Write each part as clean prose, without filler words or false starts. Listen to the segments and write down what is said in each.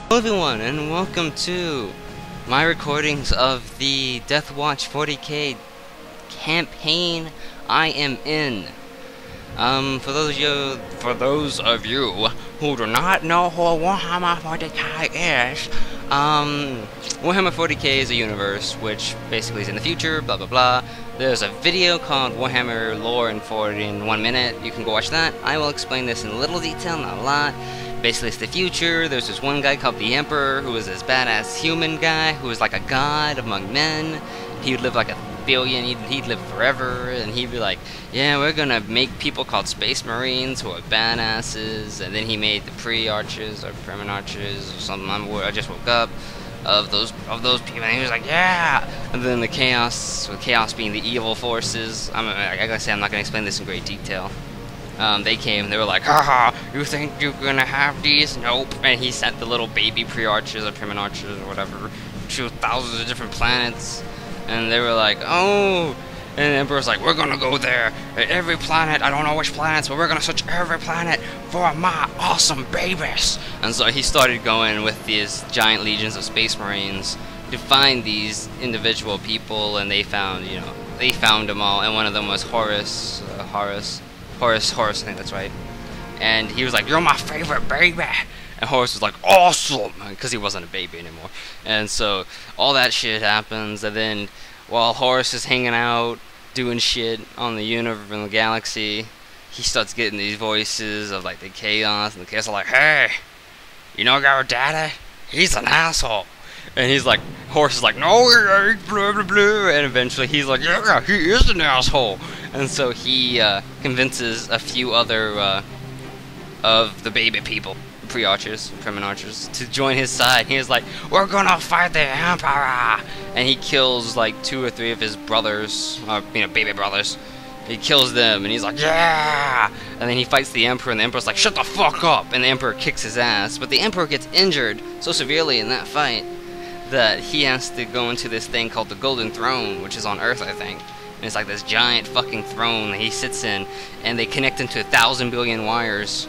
Hello everyone, and welcome to my recordings of the Deathwatch 40k campaign I am in. For those of you who do not know who Warhammer 40k is, Warhammer 40k is a universe which basically is in the future, blah blah blah. There's a video called Warhammer Lore in 1 minute. You can go watch that. I will explain this in a little detail, not a lot. Basically, it's the future. There's this one guy called the Emperor, who is this badass human guy who is like a god among men. He would live like a billion, he'd live forever, and he'd be like, yeah, we're gonna make people called Space Marines who are badasses. And then he made the pre-archers or Premonarchers or something. I just woke up of those people, and he was like, yeah. And then the chaos, with chaos being the evil forces. I gotta say, I'm not gonna explain this in great detail. They came, they were like, haha, you think you're gonna have these? Nope. And he sent the little baby pre-archers or Premonarchers or whatever to thousands of different planets. And they were like, oh. And the Emperor's like, we're gonna go there. At every planet, I don't know which planets, but we're gonna search every planet for my awesome babies. And so he started going with these giant legions of Space Marines to find these individual people, and they found them all. And one of them was Horus, I think that's right. And he was like, you're my favorite baby. And Horus was like, awesome, because he wasn't a baby anymore. And so all that shit happens, and then while Horus is hanging out, doing shit on the universe and the galaxy, he starts getting these voices of like the chaos, and the chaos are like, hey, you know our daddy? He's an asshole. And he's like, Horus is like, no, he ain't, blah, blah, blah. And eventually he's like, yeah, he is an asshole. And so he convinces a few other of the baby people, pre-archers, Premonarchers, to join his side. He was like, we're gonna fight the Emperor. And he kills like 2 or 3 of his brothers, baby brothers. He kills them, and he's like, yeah! And then he fights the Emperor, and the Emperor's like, shut the fuck up! And the Emperor kicks his ass. But the Emperor gets injured so severely in that fight that he has to go into this thing called the Golden Throne, which is on Earth, I think. And it's like this giant fucking throne that he sits in, and they connect him to 1,000 billion wires.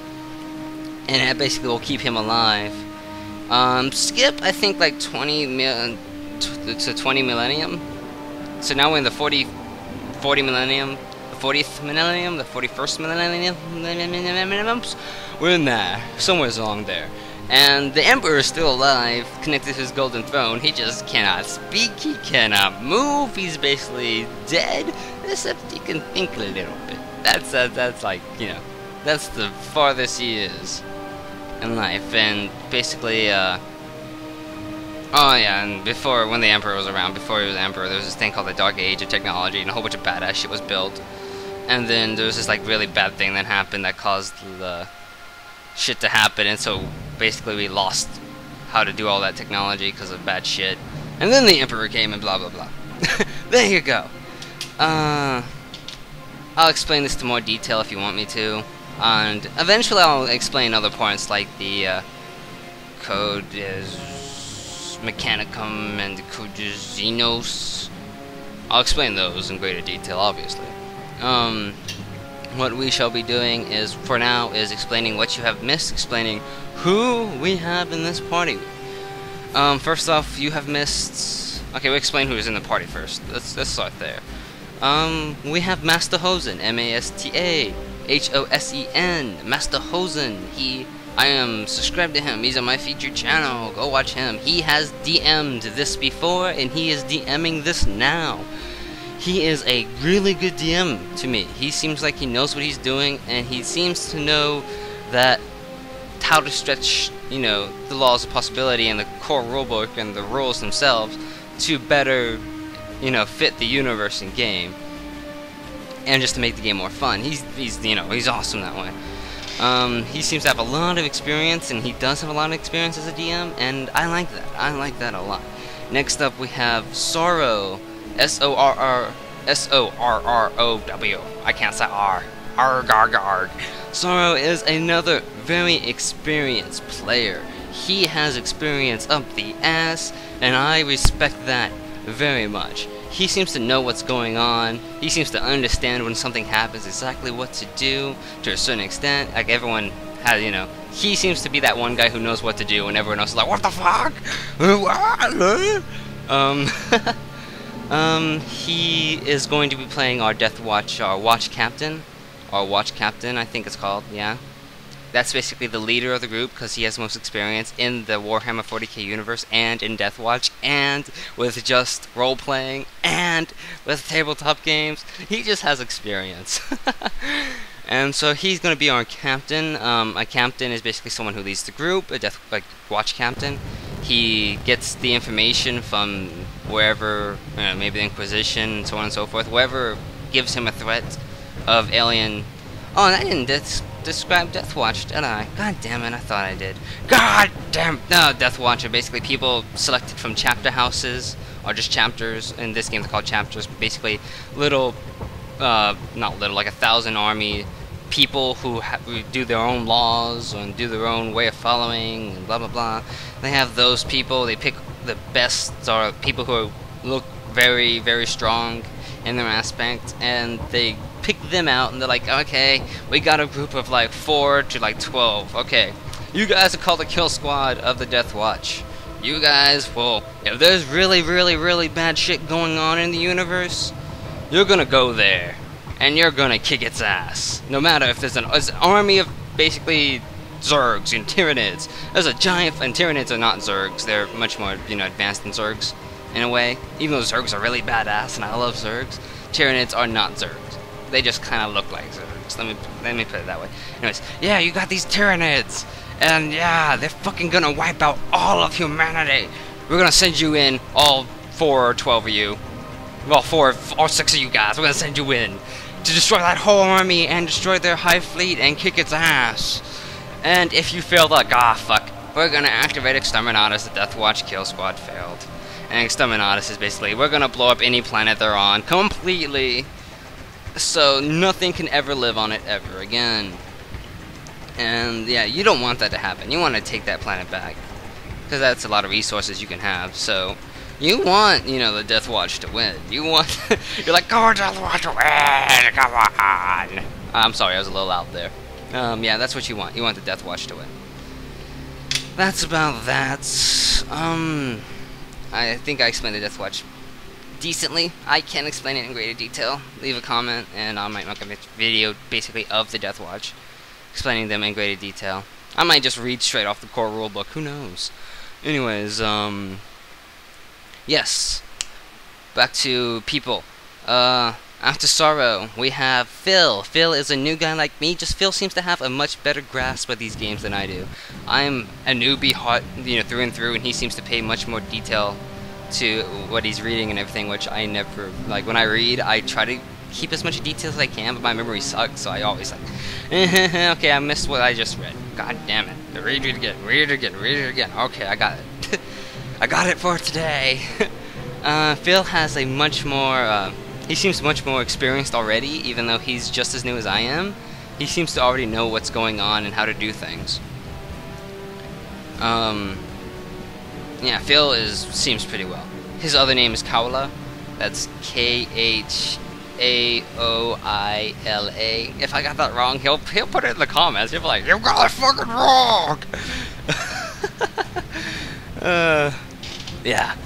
And that basically will keep him alive. Skip, I think, like 20 millennium. So now we're in the 40 millennium. The 40th millennium, the 41st millennium, we're in there, somewhere along there. And the Emperor is still alive, connected to his golden throne. He just cannot speak, he cannot move, he's basically dead, except he can think a little bit. That's like, that's the farthest he is in life. And basically, oh yeah, and before, when the Emperor was around, before he was Emperor, there was this thing called the Dark Age of technology, and a whole bunch of badass shit was built. And then there was this like really bad thing that happened that caused the shit to happen, and so basically we lost how to do all that technology because of bad shit. And then the Emperor came and blah blah blah. There you go. I'll explain this to more detail if you want me to, and eventually I'll explain other parts like the Code Mechanicum and the Code Xenos. I'll explain those in greater detail, obviously. What we shall be doing is, for now, is explaining what you have missed, explaining who we have in this party. First off, you have missed... Okay, we'll explain who's in the party first. Let's start there. We have Mastahosen, Mastahosen, Mastahosen. I am subscribed to him. He's on my featured channel. Go watch him. He has DM'd this before, and he is DMing this now. He is a really good DM to me. He seems like he knows what he's doing, and he seems to know that how to stretch, the laws of possibility and the core rulebook and the rules themselves to better, fit the universe and game, and just to make the game more fun. He's awesome that way. He seems to have a lot of experience, and he does have a lot of experience as a DM, and I like that. I like that a lot. Next up, we have Sorrow. S-O-R-R-O-W. I can't say R. Arg, arg, arg. Sorrow is another very experienced player. He has experience up the ass, and I respect that very much. He seems to know what's going on. He seems to understand when something happens exactly what to do to a certain extent. Like everyone has, he seems to be that one guy who knows what to do, and everyone else is like, what the fuck? He is going to be playing our Deathwatch, our Watch Captain, I think it's called, yeah. That's basically the leader of the group, because he has most experience in the Warhammer 40k universe, and in Deathwatch, and with just role-playing, and with tabletop games. He just has experience. And so he's going to be our captain. A captain is basically someone who leads the group, a Watch Captain. He gets the information from wherever, maybe the Inquisition, so on and so forth, whoever gives him a threat of alien... Oh, and I didn't describe Deathwatch, did I? God damn it, I thought I did. God damn! No, Deathwatch are basically people selected from chapter houses, or just chapters. In this game, they're called chapters. Basically, little, not little, like 1,000 army people who do their own laws and do their own way of following, and blah blah blah. They have those people. They pick the best, or people who look very, very strong in their aspect, and they pick them out, and they're like, okay, we got a group of like 4 to like 12. Okay, you guys are called the kill squad of the Deathwatch. You guys, well, if there's really, really, really bad shit going on in the universe, you're gonna go there, and you're gonna kick its ass. No matter if there's an army of basically Zergs and Tyranids. There's a giant, and Tyranids are not Zergs. They're much more, advanced than Zergs in a way. Even though Zergs are really badass, and I love Zergs, Tyranids are not Zergs. They just kind of look like Zergs. Let me put it that way. Anyways, yeah, you got these Tyranids, and yeah, they're fucking gonna wipe out all of humanity. We're gonna send you in, all 4 or 12 of you. Well, 4 or 6 of you guys. We're gonna send you in to destroy that whole army and destroy their high fleet and kick its ass. And if you fail, like, fuck, we're gonna activate Exterminatus. The Deathwatch kill squad failed. And Exterminatus is basically, we're gonna blow up any planet they're on completely, so nothing can ever live on it ever again. And yeah, you don't want that to happen. You want to take that planet back, because that's a lot of resources you can have. So you want, the Deathwatch to win. You want, you're like, go Deathwatch to win, come on. I'm sorry, I was a little out there. Yeah, that's what you want. You want the Deathwatch to win. That's about that. I think I explained the Deathwatch decently. I can explain it in greater detail. Leave a comment, and I might make a video basically of the Deathwatch, explaining them in greater detail. I might just read straight off the core rulebook. Who knows? Anyways, yes. Back to people. After Sorrow, we have Phill. Phill is a new guy like me. Just Phill seems to have a much better grasp of these games than I do. I'm a newbie, through and through, and he seems to pay much more detail to what he's reading and everything, which I never like. When I read, I try to keep as much detail as I can, but my memory sucks, so I always like, okay, I missed what I just read. God damn it! Read it again. Read it again. Read it again. Okay, I got it. I got it for today. Phill has a much more. He seems much more experienced already, even though he's just as new as I am. He seems to already know what's going on and how to do things. Yeah, Phill seems pretty well. His other name is Khaoila. That's Khaoila. If I got that wrong, he'll put it in the comments. He'll be like, "You got it fucking wrong." Yeah.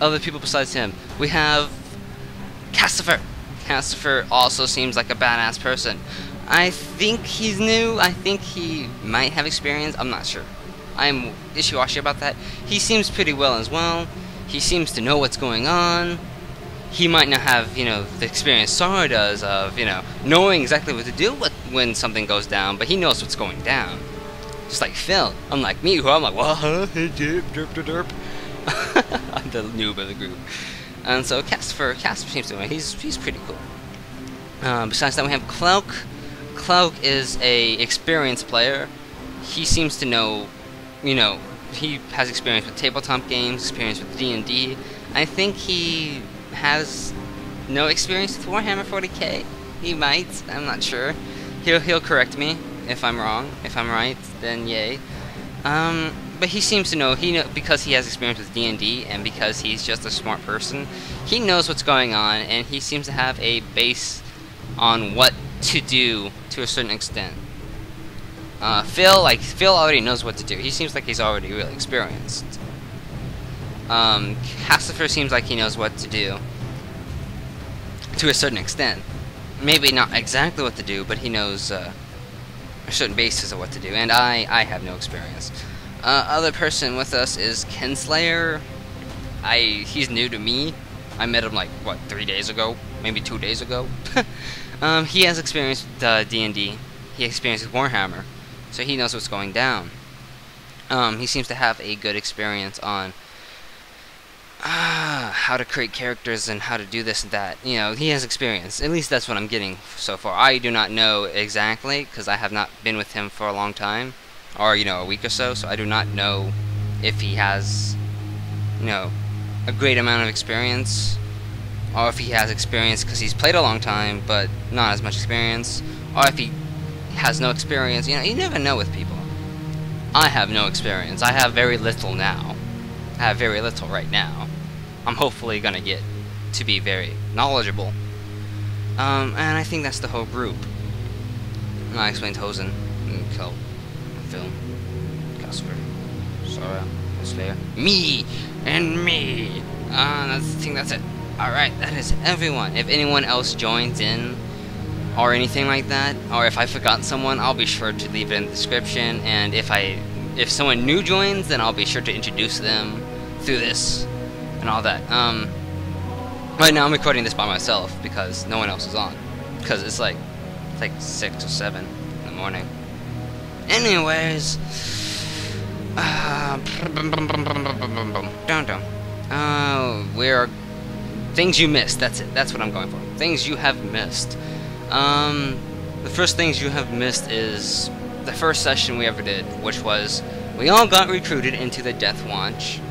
Other people besides him, we have Casifer. Casifer also seems like a badass person. I think he's new. I think he might have experience. I'm not sure. I'm wishy-washy about that. He seems pretty well as well. He seems to know what's going on. He might not have, the experience Sora does of, knowing exactly what to do when something goes down, but he knows what's going down. Just like Phill. Unlike me, who I'm like, what? Derp, derp, derp. I'm the noob of the group. And so Casifer seems to know. He's pretty cool. Besides that, we have Klelk. Klelk is a experienced player. He seems to know, he has experience with tabletop games, experience with D&D. I think he has no experience with Warhammer 40k. He might. I'm not sure. He'll correct me if I'm wrong. If I'm right, then yay. But he seems to know, because he has experience with D&D, and because he's just a smart person, he knows what's going on, and he seems to have a base on what to do to a certain extent. Phill already knows what to do. He seems like he's already really experienced. Casifer seems like he knows what to do to a certain extent. Maybe not exactly what to do, but he knows a certain basis of what to do. And I have no experience. Other person with us is Kinslayer. He's new to me. I met him like, what, 3 days ago? Maybe 2 days ago? He has experience with D&D. He experienced with Warhammer. So he knows what's going down. He seems to have a good experience on how to create characters and how to do this and that. You know, he has experience. At least that's what I'm getting so far. I do not know exactly, because I have not been with him for a long time. Or, you know, a week or so. So I do not know if he has, you know, a great amount of experience, or if he has experience because he's played a long time but not as much experience, or if he has no experience. You know, you never know with people. I have no experience. I have very little now. I have very little right now. I'm hopefully gonna get to be very knowledgeable. And I think that's the whole group. And I explained Hosen, Klelk, Phill, Casifer, Sora, Kinslayer, me, and me. I think that's it. Alright, that is everyone. If anyone else joins in, or anything like that, or if I forgot someone, I'll be sure to leave it in the description. And if someone new joins, then I'll be sure to introduce them through this and all that. Right now I'm recording this by myself because no one else is on, because it's like 6 or 7 in the morning. Anyways, we're things you missed. That's it. That's what I'm going for. Things you have missed. The first things you have missed is the first session we ever did, which was we all got recruited into the Deathwatch.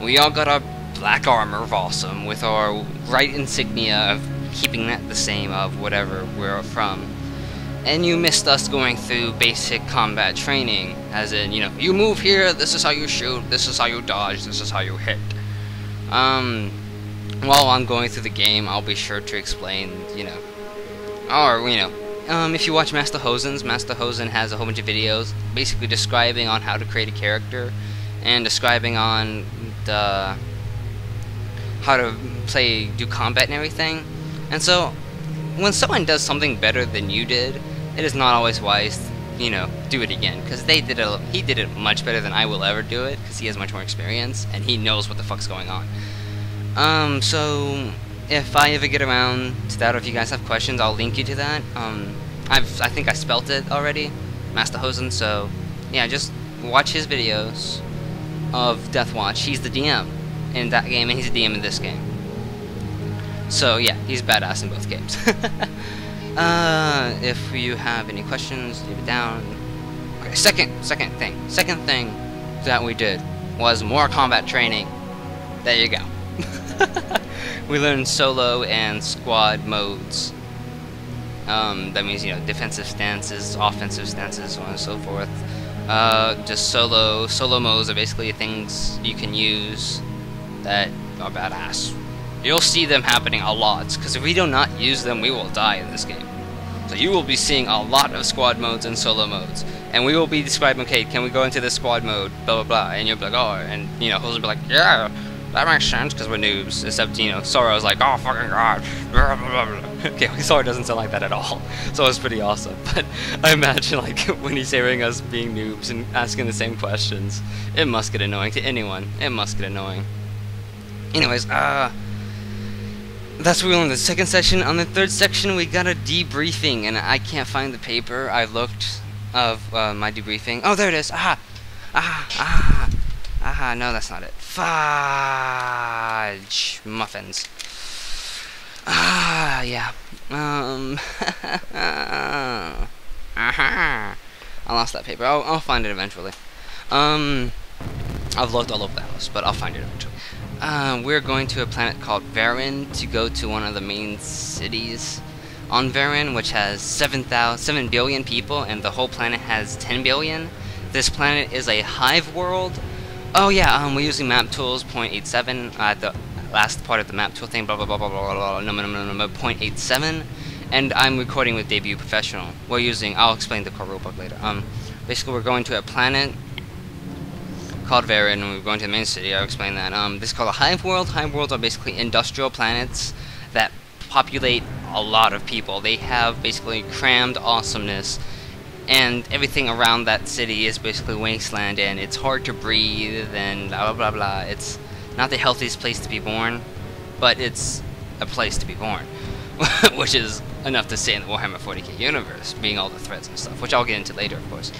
We all got our black armor of awesome with our right insignia of keeping that the same of whatever we're from. And you missed us going through basic combat training, as in, you know, you move here, this is how you shoot, this is how you dodge, this is how you hit. While I'm going through the game, I'll be sure to explain, you know, or, you know, if you watch Mastahosen has a whole bunch of videos basically describing on how to create a character and describing on the how to do combat and everything. And so when someone does something better than you did, it is not always wise, you know, do it again, because he did it much better than I will ever do it, because he has much more experience and he knows what the fuck's going on. So if I ever get around to that, or if you guys have questions, I'll link you to that. I think I spelt it already, Mastahosen. So yeah, just watch his videos of Deathwatch. He's the DM in that game, and he's the DM in this game. So yeah, he's badass in both games. If you have any questions, leave it down. Okay, second thing that we did was more combat training. There you go. We learned solo and squad modes. That means, you know, defensive stances, offensive stances, so on and so forth. Just solo modes are basically things you can use that are badass. You'll see them happening a lot, because if we do not use them, we will die in this game. So you will be seeing a lot of squad modes and solo modes, and we will be describing, okay, can we go into this squad mode, blah blah blah, and you'll be like, oh, and, you know, Hosen will be like, yeah, that makes sense, because we're noobs, except, you know, Sora's like, oh, fucking god, blah, blah, blah. Okay, Sora doesn't sound like that at all, so it's pretty awesome, but I imagine, like, when he's hearing us being noobs and asking the same questions, it must get annoying to anyone. It must get annoying. Anyways, that's what we learned in the second section. On the third section, we got a debriefing, and I can't find the paper. I looked of my debriefing. Oh, there it is. Aha! Aha! Aha! No, that's not it. Fudge muffins. Ah, yeah. Aha! I lost that paper. I'll find it eventually. I've looked all over the house, but I'll find it eventually. We're going to a planet called Varan to go to one of the main cities on Varan, which has 7 billion people, and the whole planet has 10 billion. This planet is a hive world. Oh yeah, we're using Maptools 0.87 at the last part of the Maptool thing, blah blah blah blah blah blah, no 0.87, and I'm recording with Debut Professional. We're using, I'll explain the core rulebook later. Basically, we're going to a planet called Varan, and we're going to the main city. I'll explain that. This is called a hive world. Hive worlds are basically industrial planets that populate a lot of people. They have basically crammed awesomeness, and everything around that city is basically wasteland, and it's hard to breathe, and blah blah blah blah. It's not the healthiest place to be born, but it's a place to be born, which is enough to say in the Warhammer 40k universe, being all the threats and stuff, which I'll get into later, of course.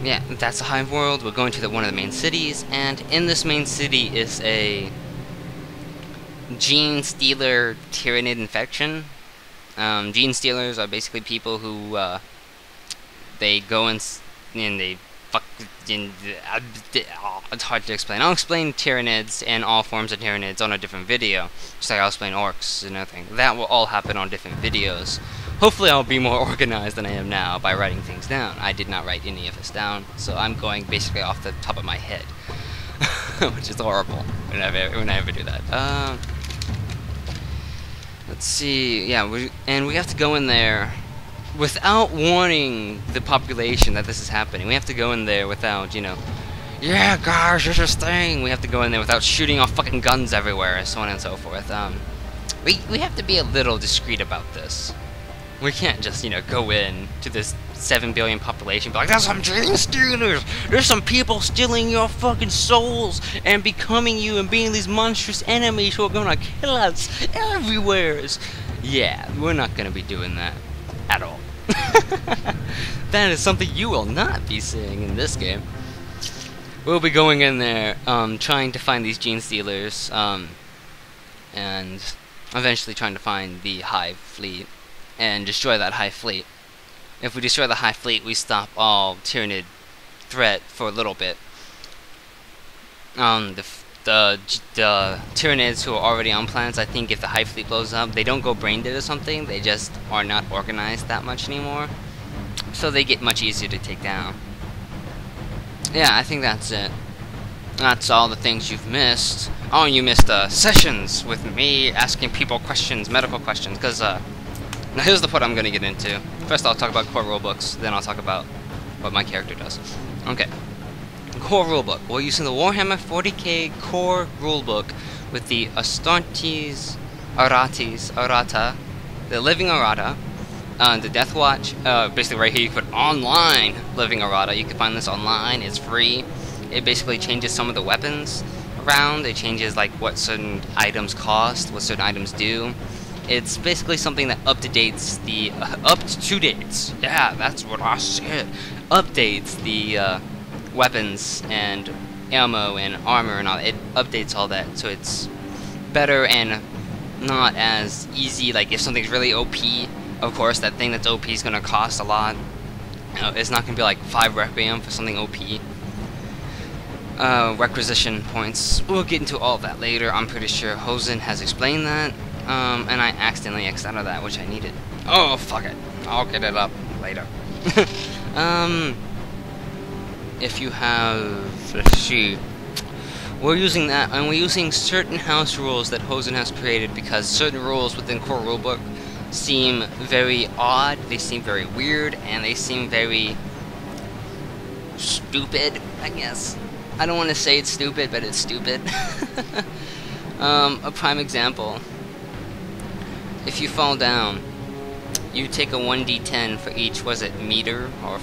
Yeah, that's the hive world. We're going to one of the main cities, and in this main city is a gene stealer tyrannid infection. Gene stealers are basically people who, they go and they fuck, it's hard to explain. I'll explain tyrannids and all forms of tyrannids on a different video, just like I'll explain orcs and everything. That will all happen on different videos. Hopefully I'll be more organized than I am now by writing things down. I did not write any of this down, so I'm going basically off the top of my head, which is horrible when I ever do that. Let's see, yeah, we have to go in there without warning the population that this is happening. We have to go in there without, you know, yeah, gosh, there's this thing. We have to go in there without shooting off fucking guns everywhere, so on and so forth. We have to be a little discreet about this. We can't just, you know, go in to this 7 billion population and be like, there's some gene stealers! There's some people stealing your fucking souls and becoming you and being these monstrous enemies who are gonna kill us everywhere! Yeah, we're not gonna be doing that at all. That is something you will not be seeing in this game. We'll be going in there, trying to find these gene stealers, and eventually trying to find the hive fleet and destroy that hive fleet. If we destroy the hive fleet, we stop all tyrannid threat for a little bit. The tyrannids who are already on planets, I think if the hive fleet blows up, they don't go brain dead or something, they just are not organized that much anymore. So they get much easier to take down. Yeah, I think that's it. That's all the things you've missed. Oh, and you missed sessions with me asking people questions, medical questions, because now here's the part I'm going to get into. First I'll talk about core rulebooks, then I'll talk about what my character does. Okay. Core rulebook. We're using the Warhammer 40k core rulebook with the Astartes, Arata, the Living Arata, the Deathwatch. Basically right here you put online Living Arata. You can find this online, it's free. It basically changes some of the weapons around. It changes like what certain items cost, what certain items do. It's basically something that updates the updates. Yeah, that's what I said. Updates the weapons and ammo and armor and all. It updates all that, so it's better and not as easy. Like if something's really OP, of course that thing that's OP is gonna cost a lot. You know, it's not gonna be like 5 Requiem for something OP. Requisition points. We'll get into all of that later. I'm pretty sure Hosen has explained that. And I accidentally X'd out of that, which I needed. Oh, fuck it. I'll get it up later. If you have... Let's see. We're using that, and we're using certain house rules that Hosen has created because certain rules within core rulebook seem very odd, they seem very weird, and they seem very... stupid, I guess. I don't want to say it's stupid, but it's stupid. A prime example. If you fall down, you take a 1d10 for each, meter, or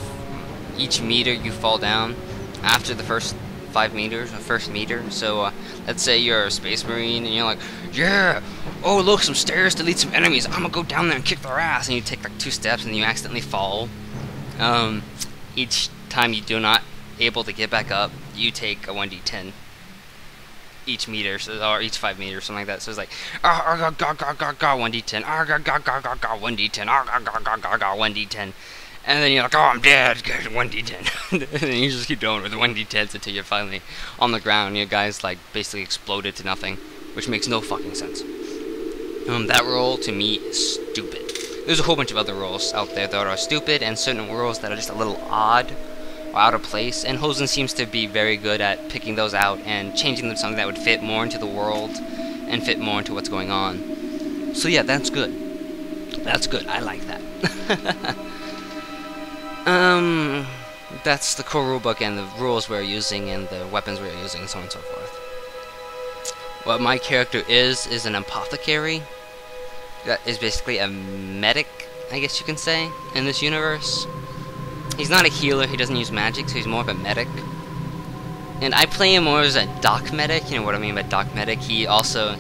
each meter you fall down after the first 5 meters, or first meter. So, let's say you're a space marine, and you're like, yeah, oh look, some stairs to lead some enemies, I'm gonna go down there and kick their ass, and you take like 2 steps, and you accidentally fall. Each time you do not able to get back up, you take a 1d10. Each meter, or each 5 meters, something like that. So it's like 1d10, 1d10, 1d10, and then you're like, oh, I'm dead, 1d10, and then you just keep going with the 1d10s until you're finally on the ground. Your guy's like basically exploded to nothing, which makes no fucking sense. That roll to me is stupid. There's a whole bunch of other rolls out there that are stupid, and certain rolls that are just a little odd. Out of place, and Hosen seems to be very good at picking those out and changing them to something that would fit more into the world and fit more into what's going on. So yeah, that's good. That's good. I like that. That's the core rulebook and the rules we're using and the weapons we're using, and so on and so forth. What my character is an apothecary. That is basically a medic, I guess you can say, in this universe. He's not a healer, he doesn't use magic, so he's more of a medic. And I play him more as a doc medic, you know what I mean by doc medic. He also,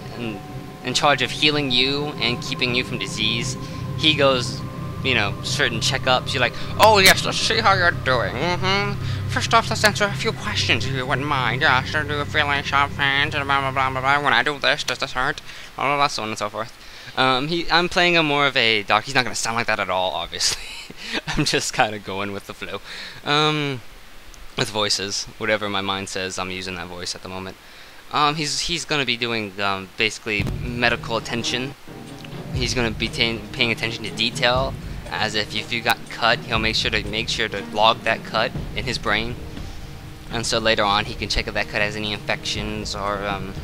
in charge of healing you and keeping you from disease. He goes, you know, certain checkups. You're like, oh yes, let's see how you're doing. First off, let's answer a few questions if you wouldn't mind. Yes, I do a feeling shop fans and blah blah blah blah blah. When I do this, does this hurt? Blah blah blah, so on and so forth. I'm playing him more of a doc. He's not gonna sound like that at all, obviously. I'm just kind of going with the flow. With voices, whatever my mind says, I'm using that voice at the moment. He's gonna be doing basically medical attention. He's gonna be paying attention to detail, as if you got cut, he'll make sure to log that cut in his brain, and so later on he can check if that cut has any infections or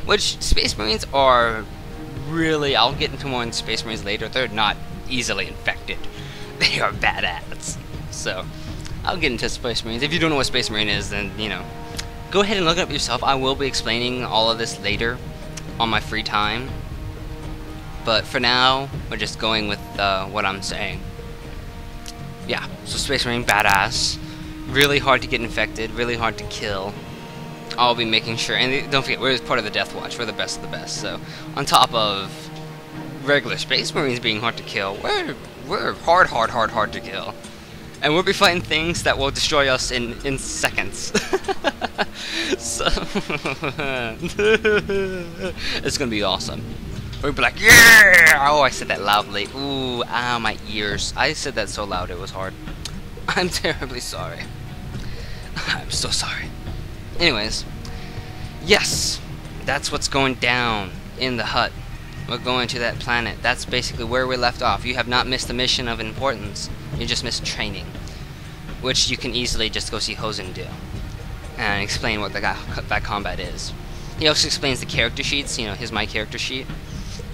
which Space Marines are really. I'll get into more in Space Marines later. They're not easily infected. They are badass. So I'll get into Space Marines. If you don't know what Space Marine is, then you know. Go ahead and look it up yourself. I will be explaining all of this later on my free time. But for now, we're just going with what I'm saying. Yeah, so Space Marine, badass. Really hard to get infected, really hard to kill. I'll be making sure, and don't forget, we're part of the Deathwatch. We're the best of the best. So, on top of regular Space Marines being hard to kill, we're hard to kill. And we'll be fighting things that will destroy us in seconds. So it's gonna be awesome. We'll be like, yeah! Oh, I said that loudly. Ooh, ow, my ears. I said that so loud it was hard. I'm terribly sorry. I'm so sorry. Anyways, yes, that's what's going down in the hut. We're going to that planet. That's basically where we left off. You have not missed a mission of importance. You just missed training, which you can easily just go see Hosen do and explain what that combat is. He also explains the character sheets. You know, here's my character sheet.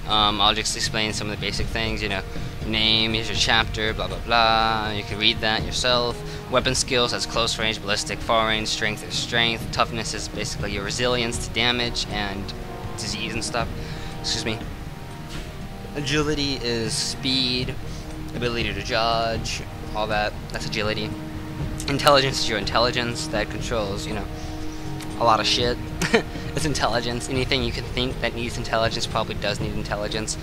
I'll just explain some of the basic things. You know, name, here's your chapter, blah blah blah. You can read that yourself. Weapon skills has close range, ballistic, far range. Strength is strength. Toughness is basically your resilience to damage and disease and stuff. Excuse me. Agility is speed, ability to dodge, all that. That's agility. Intelligence is your intelligence that controls, you know, a lot of shit. It's intelligence. Anything you can think that needs intelligence probably does need intelligence.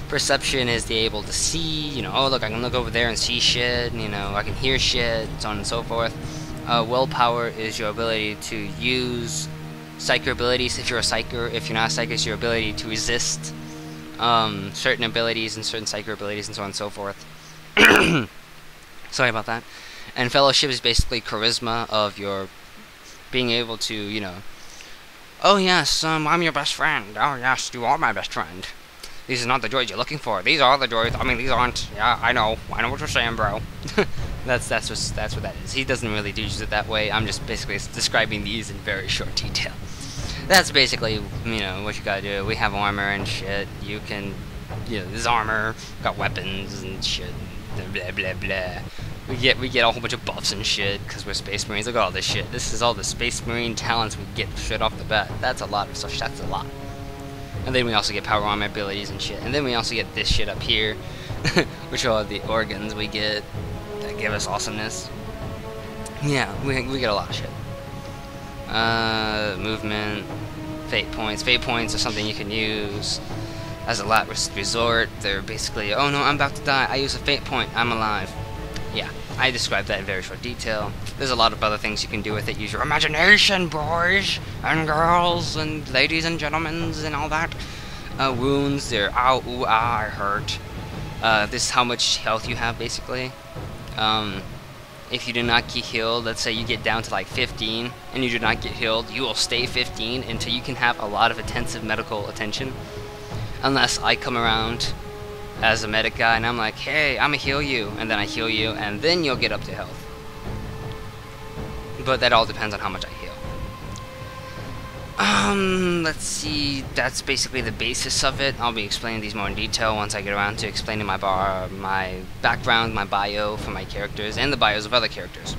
Perception is the able to see, you know, oh look, I can look over there and see shit, you know, I can hear shit, so on and so forth. Willpower is your ability to use psyker abilities if you're a psyker. If you're not a psyker, it's your ability to resist certain abilities and certain psyker abilities and so on and so forth. Sorry about that. And fellowship is basically charisma of your being able to, you know, oh yes, I'm your best friend. Oh yes, you are my best friend. These are not the droids you're looking for. These are the droids. I mean, these aren't. Yeah, I know what you're saying, bro. that's what that is. He doesn't really use it that way. I'm just basically describing these in very short detail. That's basically, you know, what you gotta do. We have armor and shit. You can, you know, this armor, got weapons and shit. Blah blah blah. We get a whole bunch of buffs and shit because we're Space Marines. Look at all this shit. This is all the Space Marine talents we get straight off the bat. That's a lot of stuff. That's a lot. And then we also get power armor abilities and shit. And then we also get this shit up here, which are the organs we get that give us awesomeness. Yeah, we get a lot of shit. Movement, fate points. Fate points are something you can use as a last resort. They're basically, oh no, I'm about to die. I use a fate point. I'm alive. Yeah, I described that in very short detail. There's a lot of other things you can do with it. Use your imagination, boys and girls and ladies and gentlemen and all that. Wounds, they're ow, ooh, ah, I hurt. This is how much health you have, basically. If you do not get healed, let's say you get down to like 15 and you do not get healed, you will stay 15 until you can have a lot of intensive medical attention. Unless I come around as a medic guy and I'm like, hey, I'm gonna heal you, and then I heal you, and then you'll get up to health. But that all depends on how much I heal. Let's see, that's basically the basis of it. I'll be explaining these more in detail once I get around to explaining my background, my bio for my characters, and the bios of other characters.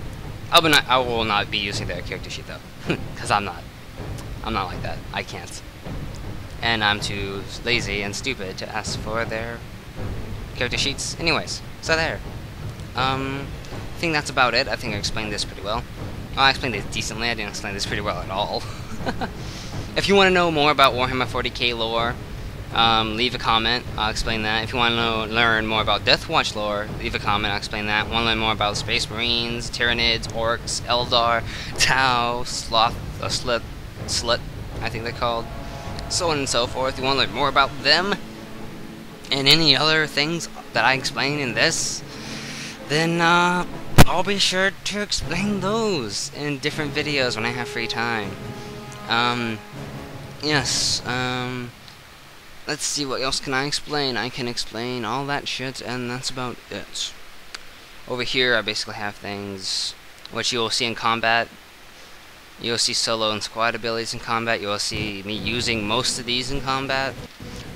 I will not be using their character sheet though, because I'm not like that. I can't. And I'm too lazy and stupid to ask for their character sheets anyways. So there. I think that's about it. I think I explained this pretty well. Well, I explained it decently. I didn't explain this pretty well at all. If you want to know more about Warhammer 40k lore, leave a comment. I'll explain that. If you want to learn more about Deathwatch lore, leave a comment. I'll explain that. Want to learn more about Space Marines, Tyranids, Orcs, Eldar, Tau, Sloth, Slut, I think they're called, so on and so forth. If you want to learn more about them and any other things that I explain in this, then I'll be sure to explain those in different videos when I have free time. Yes, let's see, what else can I explain? I can explain all that shit, and that's about it. Over here, I basically have things which you will see in combat. You'll see solo and squad abilities in combat. You'll see me using most of these in combat.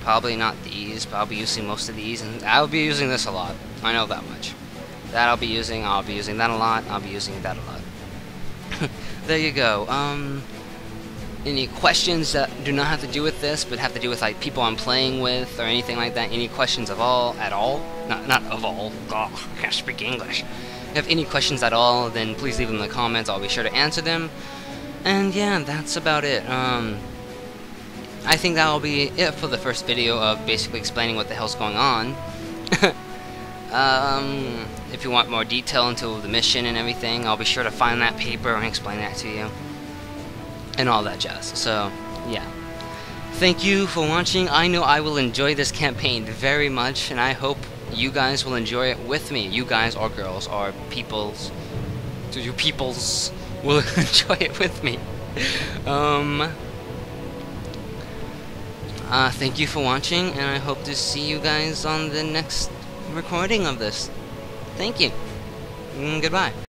Probably not these, but I'll be using most of these, and I'll be using this a lot. I know that much. That I'll be using that a lot, I'll be using that a lot. There you go. Any questions that do not have to do with this, but have to do with like people I'm playing with, or anything like that? Any questions at all? Not of all. Oh, I can't speak English. If you have any questions at all, then please leave them in the comments. I'll be sure to answer them. And yeah, that's about it. I think that'll be it for the first video of basically explaining what the hell's going on. If you want more detail into the mission and everything, I'll be sure to find that paper and explain that to you. And all that jazz. So, yeah. Thank you for watching. I know I will enjoy this campaign very much, and I hope you guys will enjoy it with me. You guys, or girls, or peoples. So you peoples will enjoy it with me. Thank you for watching, and I hope to see you guys on the next recording of this. Thank you. Goodbye.